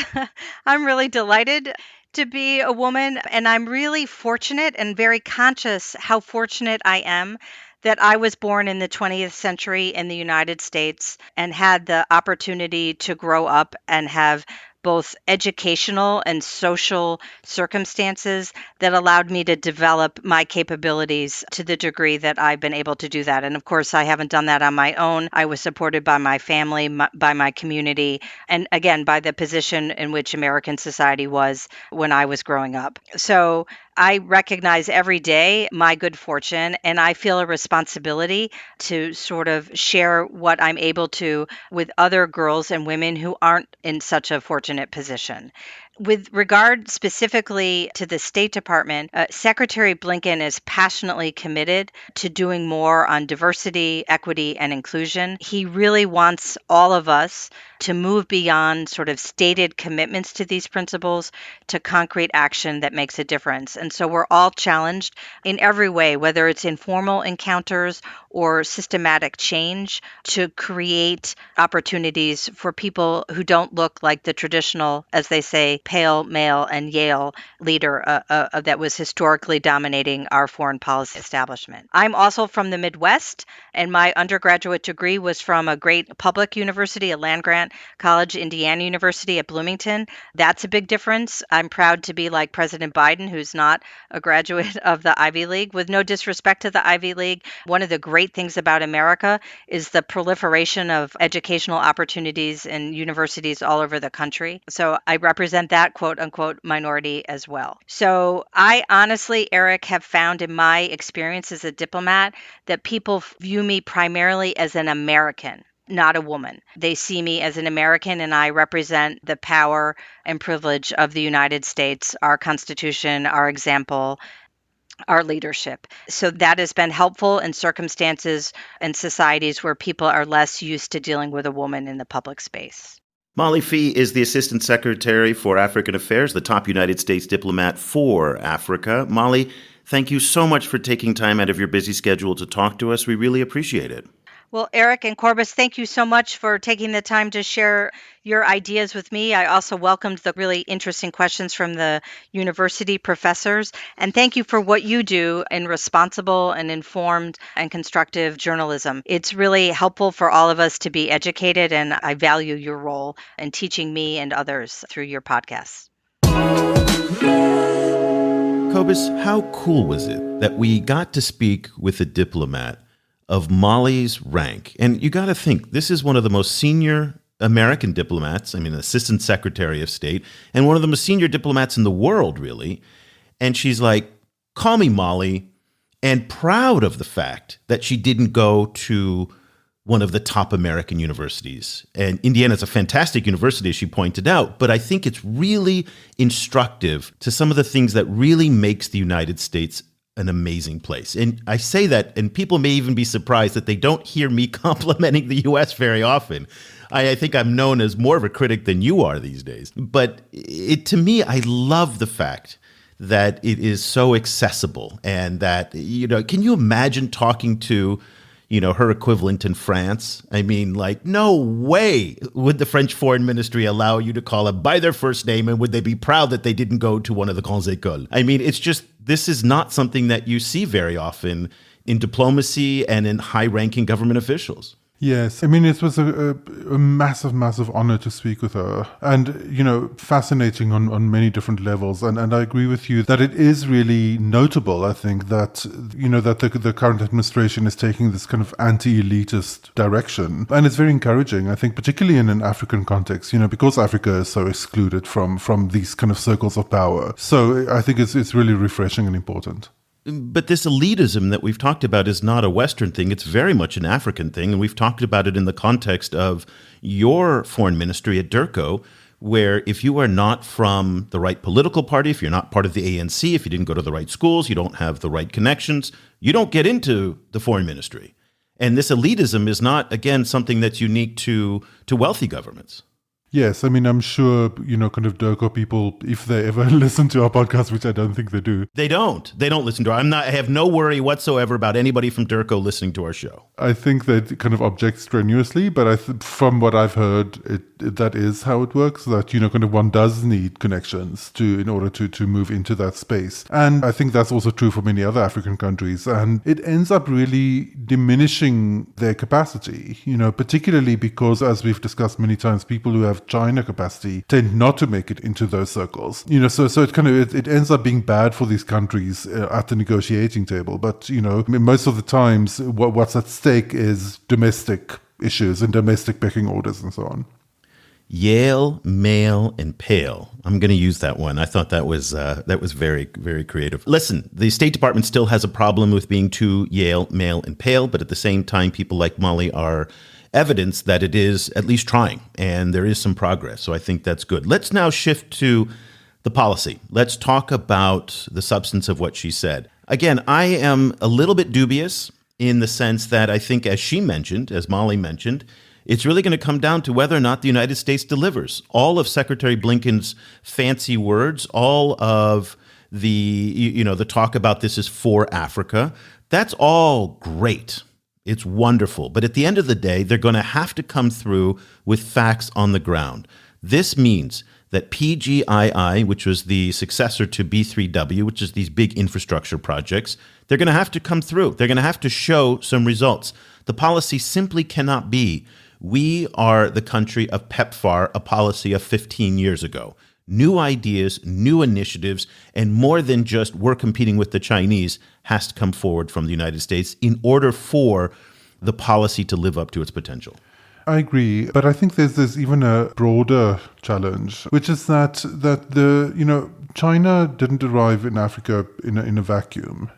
I'm really delighted to be a woman, and I'm really fortunate and very conscious how fortunate I am that I was born in the 20th century in the United States and had the opportunity to grow up and have both educational and social circumstances that allowed me to develop my capabilities to the degree that I've been able to do that. And of course, I haven't done that on my own. I was supported by my family, by my community, and again, by the position in which American society was when I was growing up. So I recognize every day my good fortune, and I feel a responsibility to sort of share what I'm able to with other girls and women who aren't in such a fortunate position. With regard specifically to the State Department, Secretary Blinken is passionately committed to doing more on diversity, equity, and inclusion. He really wants all of us to move beyond sort of stated commitments to these principles to concrete action that makes a difference. And so we're all challenged in every way, whether it's informal encounters or systematic change, to create opportunities for people who don't look like the traditional, as they say, pale, male, and Yale leader that was historically dominating our foreign policy establishment. I'm also from the Midwest, and my undergraduate degree was from a great public university, a land-grant college, Indiana University at Bloomington. That's a big difference. I'm proud to be like President Biden, who's not a graduate of the Ivy League. With no disrespect to the Ivy League, one of the great things about America is the proliferation of educational opportunities in universities all over the country. So I represent that quote unquote minority as well. So I honestly, Eric, have found in my experience as a diplomat that people view me primarily as an American, not a woman. They see me as an American, and I represent the power and privilege of the United States, our Constitution, our example, our leadership. So that has been helpful in circumstances and societies where people are less used to dealing with a woman in the public space. Molly Phee is the Assistant Secretary for African Affairs, the top United States diplomat for Africa. Molly, thank you so much for taking time out of your busy schedule to talk to us. We really appreciate it. Well, Eric and Cobus, thank you so much for taking the time to share your ideas with me. I also welcomed the really interesting questions from the university professors. And thank you for what you do in responsible and informed and constructive journalism. It's really helpful for all of us to be educated, and I value your role in teaching me and others through your podcasts. Cobus, how cool was it that we got to speak with a diplomat of Molly's rank? And you got to think, this is one of the most senior American diplomats, Assistant Secretary of State, and one of the most senior diplomats in the world, really. And she's like, call me Molly, and proud of the fact that she didn't go to one of the top American universities. And Indiana's a fantastic university, as she pointed out, but I think it's really instructive to some of the things that really makes the United States an amazing place. And I say that, and people may even be surprised that they don't hear me complimenting the U.S. very often. I think I'm known as more of a critic than you are these days. But to me, I love the fact that it is so accessible, and that, can you imagine talking to, her equivalent in France? No way would the French Foreign Ministry allow you to call them by their first name, and would they be proud that they didn't go to one of the grandes écoles? It's just, this is not something that you see very often in diplomacy and in high-ranking government officials. Yes, it was a massive, massive honor to speak with her, and, fascinating on many different levels. And I agree with you that it is really notable, I think, that, that the current administration is taking this kind of anti-elitist direction. And it's very encouraging, I think, particularly in an African context, because Africa is so excluded from these kind of circles of power. So I think it's really refreshing and important. But this elitism that we've talked about is not a Western thing. It's very much an African thing. And we've talked about it in the context of your foreign ministry at DIRCO, where if you are not from the right political party, if you're not part of the ANC, if you didn't go to the right schools, you don't have the right connections, you don't get into the foreign ministry. And this elitism is not, again, something that's unique to wealthy governments. Yes, I'm sure, kind of DIRCO people, if they ever listen to our podcast, which I don't think they do. They don't listen to our. I have no worry whatsoever about anybody from DIRCO listening to our show. I think they kind of object strenuously, but from what I've heard, that is how it works, that, kind of one does need connections in order to move into that space. And I think that's also true for many other African countries. And it ends up really diminishing their capacity, particularly because, as we've discussed many times, people who have China capacity tend not to make it into those circles. So it ends up being bad for these countries at the negotiating table. But, most of the times, what's at stake is domestic issues and domestic pecking orders and so on. Yale, male, and pale. I'm going to use that one. I thought that was very, very creative. Listen, the State Department still has a problem with being too Yale, male, and pale, but at the same time, people like Molly are evidence that it is at least trying, and there is some progress. So I think that's good. Let's now shift to the policy. Let's talk about the substance of what she said. Again, I am a little bit dubious in the sense that I think, as Molly mentioned, it's really going to come down to whether or not the United States delivers. All of Secretary Blinken's fancy words, all of the talk about this is for Africa, that's all great. It's wonderful. But at the end of the day, they're going to have to come through with facts on the ground. This means that PGII, which was the successor to B3W, which is these big infrastructure projects, they're going to have to come through. They're going to have to show some results. The policy simply cannot be, we are the country of PEPFAR, a policy of 15 years ago. New ideas, new initiatives, and more than just we're competing with the Chinese has to come forward from the United States in order for the policy to live up to its potential. I agree, but I think there's even a broader challenge, which is that China didn't arrive in Africa in a vacuum.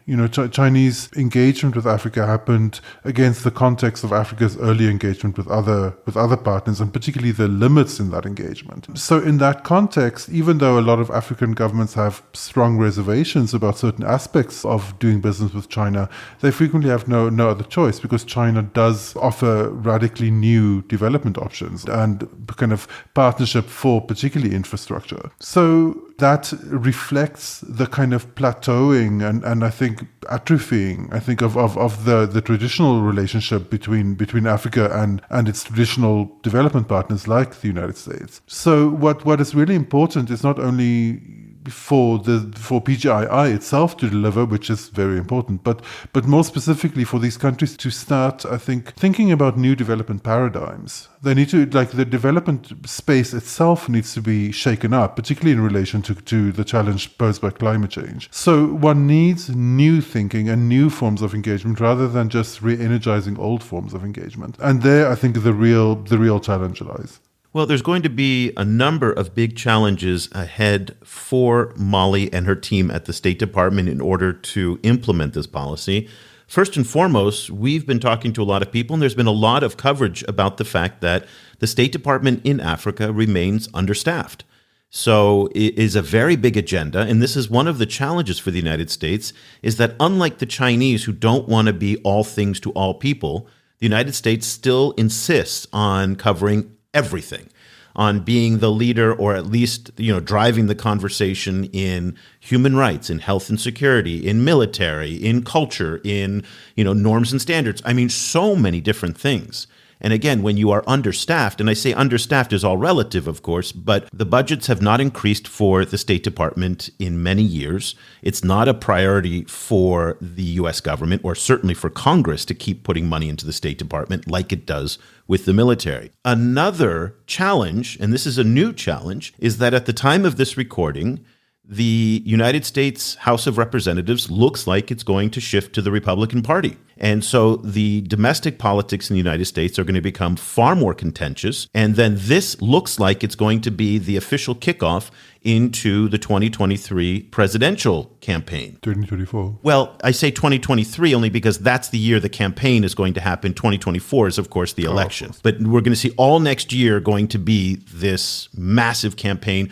Chinese engagement with Africa happened against the context of Africa's early engagement with other partners, and particularly the limits in that engagement. So in that context, even though a lot of African governments have strong reservations about certain aspects of doing business with China, they frequently have no other choice, because China does offer radically new development options and kind of partnership for particularly infrastructure. So that reflects the kind of plateauing and I think atrophying, of the traditional relationship between Africa and its traditional development partners like the United States. So what is really important is not only for PGII itself to deliver, which is very important, but more specifically for these countries to start, I think, thinking about new development paradigms. They need to, the development space itself needs to be shaken up, particularly in relation to the challenge posed by climate change. So one needs new thinking and new forms of engagement rather than just re-energizing old forms of engagement. And there, I think, the real challenge lies. Well, there's going to be a number of big challenges ahead for Molly and her team at the State Department in order to implement this policy. First and foremost, we've been talking to a lot of people, and there's been a lot of coverage about the fact that the State Department in Africa remains understaffed. So it is a very big agenda, and this is one of the challenges for the United States, is that unlike the Chinese, who don't want to be all things to all people, the United States still insists on covering everything, on being the leader, or at least, driving the conversation in human rights, in health and security, in military, in culture, in, norms and standards. I mean, so many different things. And again, when you are understaffed, and I say understaffed is all relative, of course, but the budgets have not increased for the State Department in many years. It's not a priority for the U.S. government, or certainly for Congress, to keep putting money into the State Department like it does with the military. Another challenge, and this is a new challenge, is that at the time of this recording, the United States House of Representatives looks like it's going to shift to the Republican Party. And so the domestic politics in the United States are going to become far more contentious. And then this looks like it's going to be the official kickoff into the 2023 presidential campaign. 2024. Well, I say 2023 only because that's the year the campaign is going to happen. 2024 is, of course, the election. But we're going to see all next year going to be this massive campaign.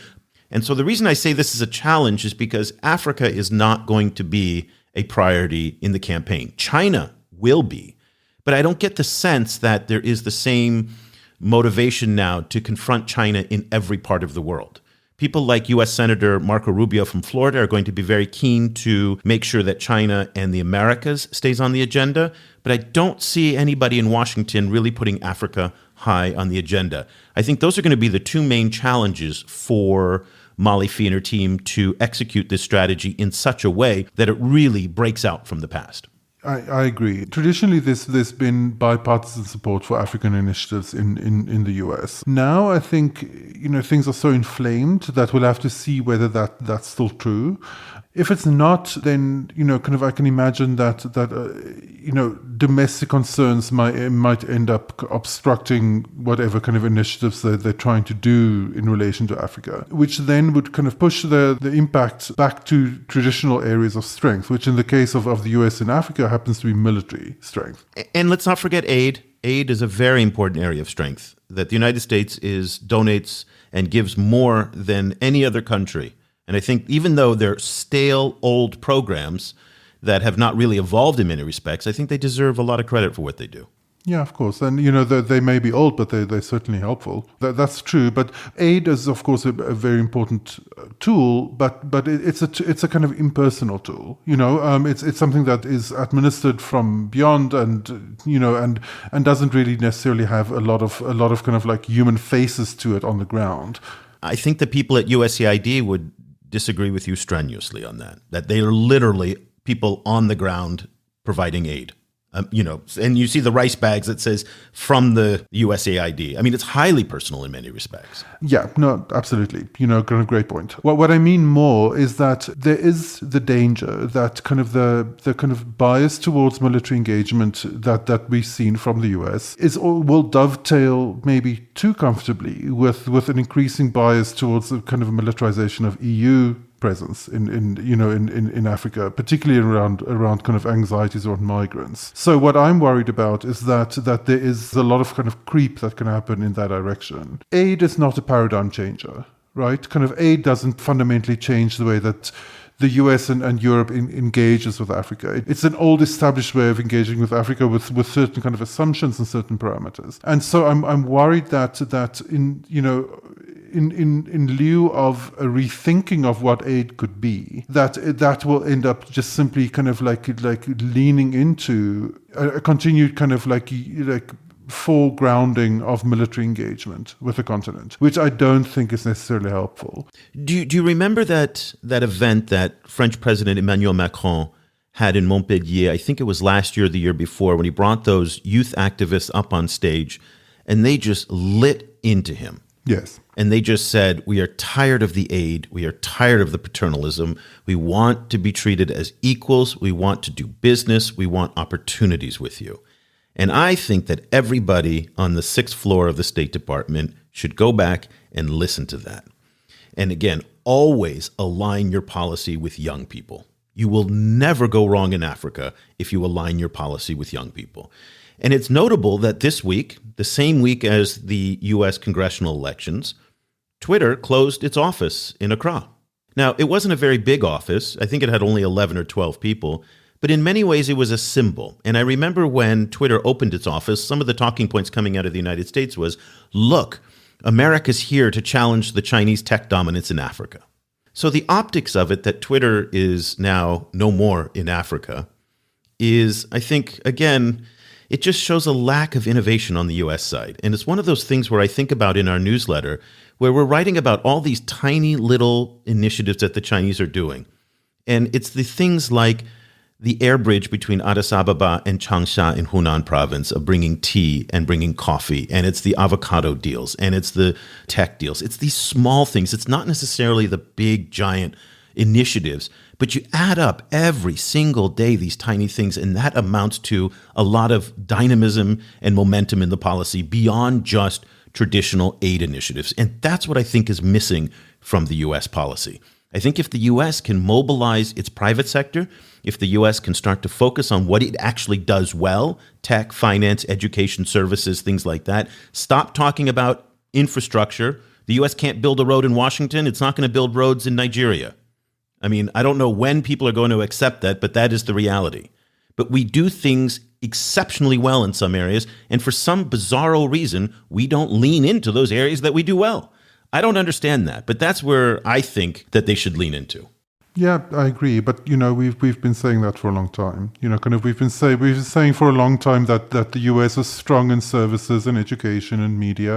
And so the reason I say this is a challenge is because Africa is not going to be a priority in the campaign. China will be. But I don't get the sense that there is the same motivation now to confront China in every part of the world. People like U.S. Senator Marco Rubio from Florida are going to be very keen to make sure that China and the Americas stays on the agenda. But I don't see anybody in Washington really putting Africa high on the agenda. I think those are going to be the two main challenges for Molly Phee and her team to execute this strategy in such a way that it really breaks out from the past. I agree. Traditionally, there's been bipartisan support for African initiatives in the US. Now, I think, things are so inflamed that we'll have to see whether that's still true. If it's not, then, I can imagine that domestic concerns might end up obstructing whatever kind of initiatives they're trying to do in relation to Africa, which then would kind of push the impact back to traditional areas of strength, which in the case of the US in Africa happens to be military strength. And let's not forget aid. Aid is a very important area of strength, that the United States donates and gives more than any other country. And I think even though they're stale, old programs that have not really evolved in many respects, I think they deserve a lot of credit for what they do. Yeah, of course. And, they may be old, but they're certainly helpful. That's true. But aid is, of course, a very important tool, but it's a kind of impersonal tool. It's something that is administered from beyond and doesn't really necessarily have a lot of kind of like human faces to it on the ground. I think the people at USAID would disagree with you strenuously on that they are literally people on the ground providing aid. And you see the rice bags that says from the USAID. I mean, it's highly personal in many respects. Yeah, no, absolutely. Great point. What I mean more is that there is the danger that kind of the kind of bias towards military engagement that we've seen from the US will dovetail maybe too comfortably with an increasing bias towards the kind of militarization of EU presence in Africa, particularly around kind of anxieties around migrants. So what I'm worried about is that there is a lot of kind of creep that can happen in that direction. Aid is not a paradigm changer, right? Kind of aid doesn't fundamentally change the way that the US and Europe engages with Africa. It's an old established way of engaging with Africa with certain kind of assumptions and certain parameters. And so I'm worried that in lieu of a rethinking of what aid could be, that will end up just simply kind of like leaning into a continued kind of like foregrounding of military engagement with the continent, which I don't think is necessarily helpful. Do you remember that event that French President Emmanuel Macron had in Montpellier? I think it was last year or the year before, when he brought those youth activists up on stage and they just lit into him. Yes. And they just said, we are tired of the aid. We are tired of the paternalism. We want to be treated as equals. We want to do business. We want opportunities with you. And I think that everybody on the 6th floor of the State Department should go back and listen to that. And again, always align your policy with young people. You will never go wrong in Africa if you align your policy with young people. And it's notable that this week, the same week as the U.S. congressional elections, Twitter closed its office in Accra. Now, it wasn't a very big office. I think it had only 11 or 12 people. But in many ways, it was a symbol. And I remember when Twitter opened its office, some of the talking points coming out of the United States was, look, America's here to challenge the Chinese tech dominance in Africa. So the optics of it, that Twitter is now no more in Africa, is, I think, again, it just shows a lack of innovation on the U.S. side. And it's one of those things where I think about in our newsletter, where we're writing about all these tiny little initiatives that the Chinese are doing. And it's the things like the air bridge between Addis Ababa and Changsha in Hunan province of bringing tea and bringing coffee. And it's the avocado deals and it's the tech deals. It's these small things. It's not necessarily the big, giant initiatives, but you add up every single day these tiny things, and that amounts to a lot of dynamism and momentum in the policy beyond just traditional aid initiatives. And that's what I think is missing from the U.S. policy. I think if the U.S. can mobilize its private sector, if the U.S. can start to focus on what it actually does well, tech, finance, education, services, things like that, stop talking about infrastructure. The U.S. can't build a road in Washington. It's not going to build roads in Nigeria. I mean, I don't know when people are going to accept that, but that is the reality. But we do things exceptionally well in some areas, and for some bizarro reason, we don't lean into those areas that we do well. I don't understand that, but that's where I think that they should lean into. Yeah, I agree. But, we've been saying that for a long time. We've been saying for a long time that the US is strong in services and education and media,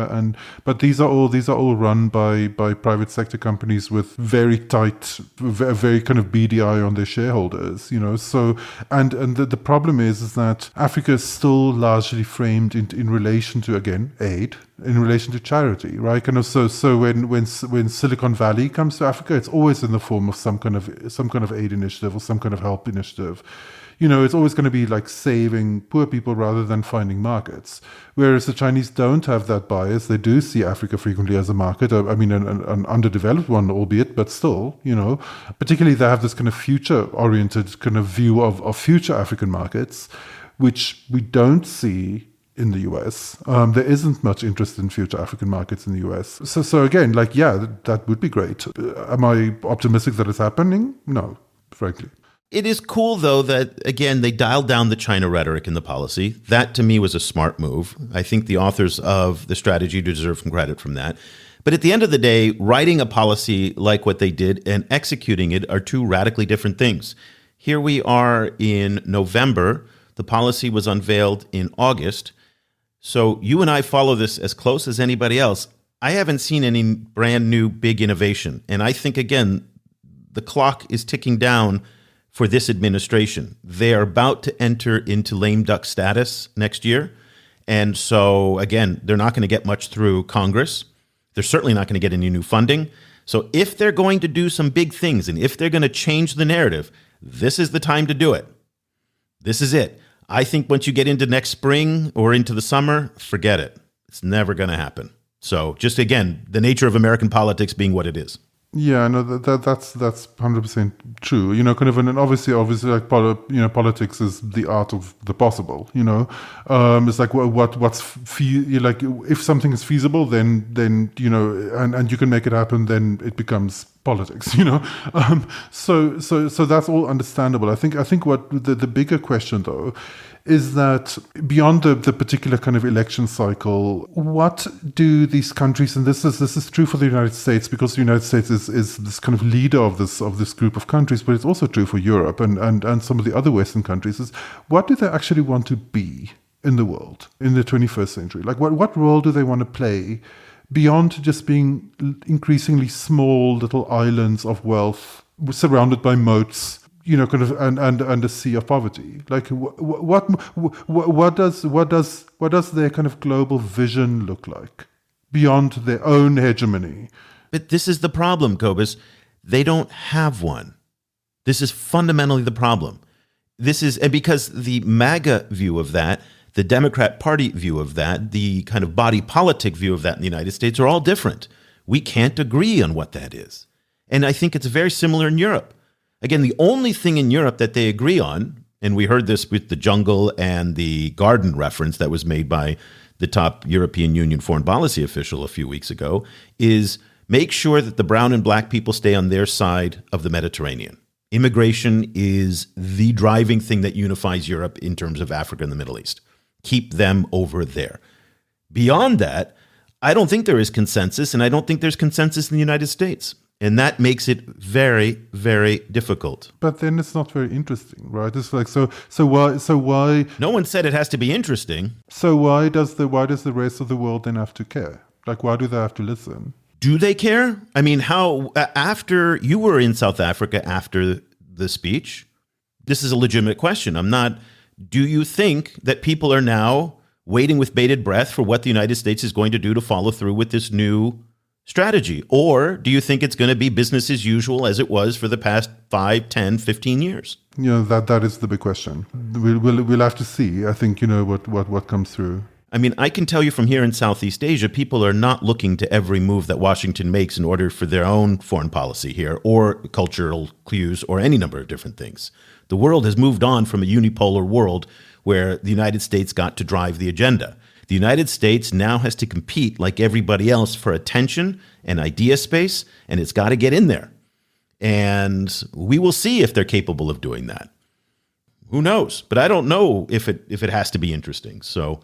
but these are all run by private sector companies with very tight, very kind of beady eye on their shareholders. So and the problem is that Africa is still largely framed in relation to, again, aid, in relation to charity, right? Kind of so when Silicon Valley comes to Africa, it's always in the form of some kind of aid initiative or some kind of help initiative. It's always going to be like saving poor people rather than finding markets. Whereas the Chinese don't have that bias. They do see Africa frequently as a market. I mean, an underdeveloped one, albeit, but still, particularly they have this kind of future-oriented kind of view of future African markets, which we don't see in the US. There isn't much interest in future African markets in the US. So again, that would be great. Am I optimistic that it's happening? No, frankly. It is cool, though, that, again, they dialed down the China rhetoric in the policy. That, to me, was a smart move. I think the authors of the strategy deserve some credit from that. But at the end of the day, writing a policy like what they did and executing it are two radically different things. Here we are in November. The policy was unveiled in August. So you and I follow this as close as anybody else. I haven't seen any brand new big innovation. And I think, again, the clock is ticking down for this administration. They are about to enter into lame duck status next year. And so, again, they're not going to get much through Congress. They're certainly not going to get any new funding. So if they're going to do some big things and if they're going to change the narrative, this is the time to do it. This is it. I think once you get into next spring or into the summer, forget it. It's never going to happen. So just, again, the nature of American politics being what it is. Yeah, no, that's 100% true. And obviously, like politics is the art of the possible. It's like like if something is feasible, then and you can make it happen, then it becomes politics. So that's all understandable. I think what the bigger question though is that beyond the particular kind of election cycle, what do these countries, and this is true for the United States because the United States is this kind of leader of this group of countries, but it's also true for Europe and some of the other Western countries, is what do they actually want to be in the world in the 21st century? Like what role do they want to play beyond just being increasingly small little islands of wealth surrounded by moats, and a sea of poverty? Like what does their kind of global vision look like beyond their own hegemony? But this is the problem, Cobus. They don't have one. This is fundamentally the problem. And because the MAGA view of that, the Democrat Party view of that, the kind of body politic view of that in the United States are all different. We can't agree on what that is. And I think it's very similar in Europe. Again, the only thing in Europe that they agree on, and we heard this with the jungle and the garden reference that was made by the top European Union foreign policy official a few weeks ago, is make sure that the brown and black people stay on their side of the Mediterranean. Immigration is the driving thing that unifies Europe in terms of Africa and the Middle East. Keep them over there. Beyond that, I don't think there is consensus, and I don't think there's consensus in the United States. And that makes it very, very difficult. But then it's not very interesting, right? It's like so why? No one said it has to be interesting. So why does the rest of the world then have to care? Like, why do they have to listen? Do they care? I mean, how after you were in South Africa after the speech? This is a legitimate question. Do you think that people are now waiting with bated breath for what the United States is going to do to follow through with this new strategy? Or do you think it's going to be business as usual as it was for the past 5, 10, 15 years? That is the big question. We'll have to see. I think, what comes through. I mean, I can tell you from here in Southeast Asia, people are not looking to every move that Washington makes in order for their own foreign policy here or cultural cues or any number of different things. The world has moved on from a unipolar world where the United States got to drive the agenda. The United States now has to compete like everybody else for attention and idea space, and it's got to get in there. And we will see if they're capable of doing that. Who knows? But I don't know if it has to be interesting. So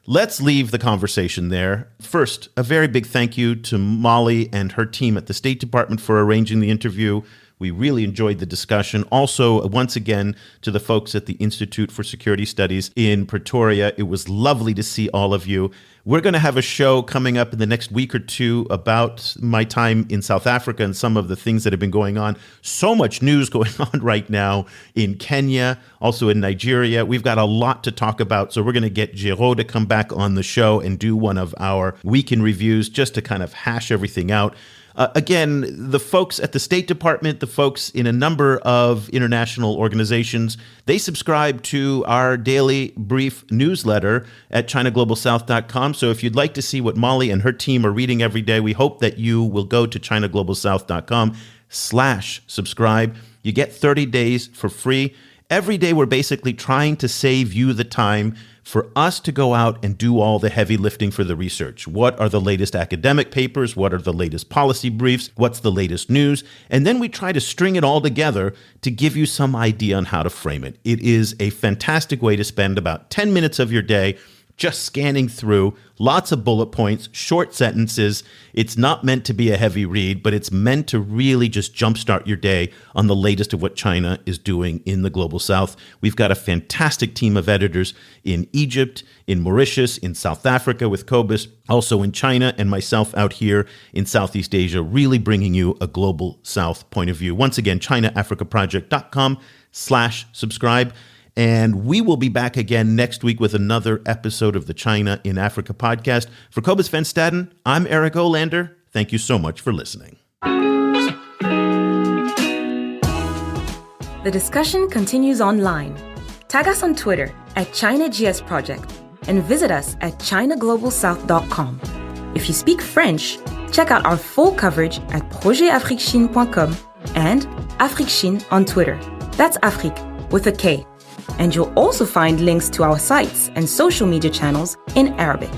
let's leave the conversation there. First, a very big thank you to Molly and her team at the State Department for arranging the interview. We really enjoyed the discussion. Also, once again, to the folks at the Institute for Security Studies in Pretoria. It was lovely to see all of you. We're going to have a show coming up in the next week or two about my time in South Africa and some of the things that have been going on. So much news going on right now in Kenya, also in Nigeria. We've got a lot to talk about. So we're going to get Giraud to come back on the show and do one of our week in reviews just to kind of hash everything out. Again, the folks at the State Department, the folks in a number of international organizations, they subscribe to our daily brief newsletter at ChinaGlobalSouth.com. So if you'd like to see what Molly and her team are reading every day, we hope that you will go to ChinaGlobalSouth.com/subscribe. You get 30 days for free. Every day, we're basically trying to save you the time for us to go out and do all the heavy lifting for the research. What are the latest academic papers? What are the latest policy briefs? What's the latest news? And then we try to string it all together to give you some idea on how to frame it. It is a fantastic way to spend about 10 minutes of your day just scanning through lots of bullet points, short sentences. It's not meant to be a heavy read, but it's meant to really just jumpstart your day on the latest of what China is doing in the Global South. We've got a fantastic team of editors in Egypt, in Mauritius, in South Africa with Cobus, also in China, and myself out here in Southeast Asia, really bringing you a Global South point of view. Once again, ChinaAfricaProject.com/subscribe. And we will be back again next week with another episode of the China in Africa podcast. For Cobus Van Staden, I'm Eric Olander. Thank you so much for listening. The discussion continues online. Tag us on Twitter at ChinaGSProject and visit us at ChinaGlobalSouth.com. If you speak French, check out our full coverage at projetafriquechine.com and AfriqueChine on Twitter. That's Afrique with a K. And you'll also find links to our sites and social media channels in Arabic.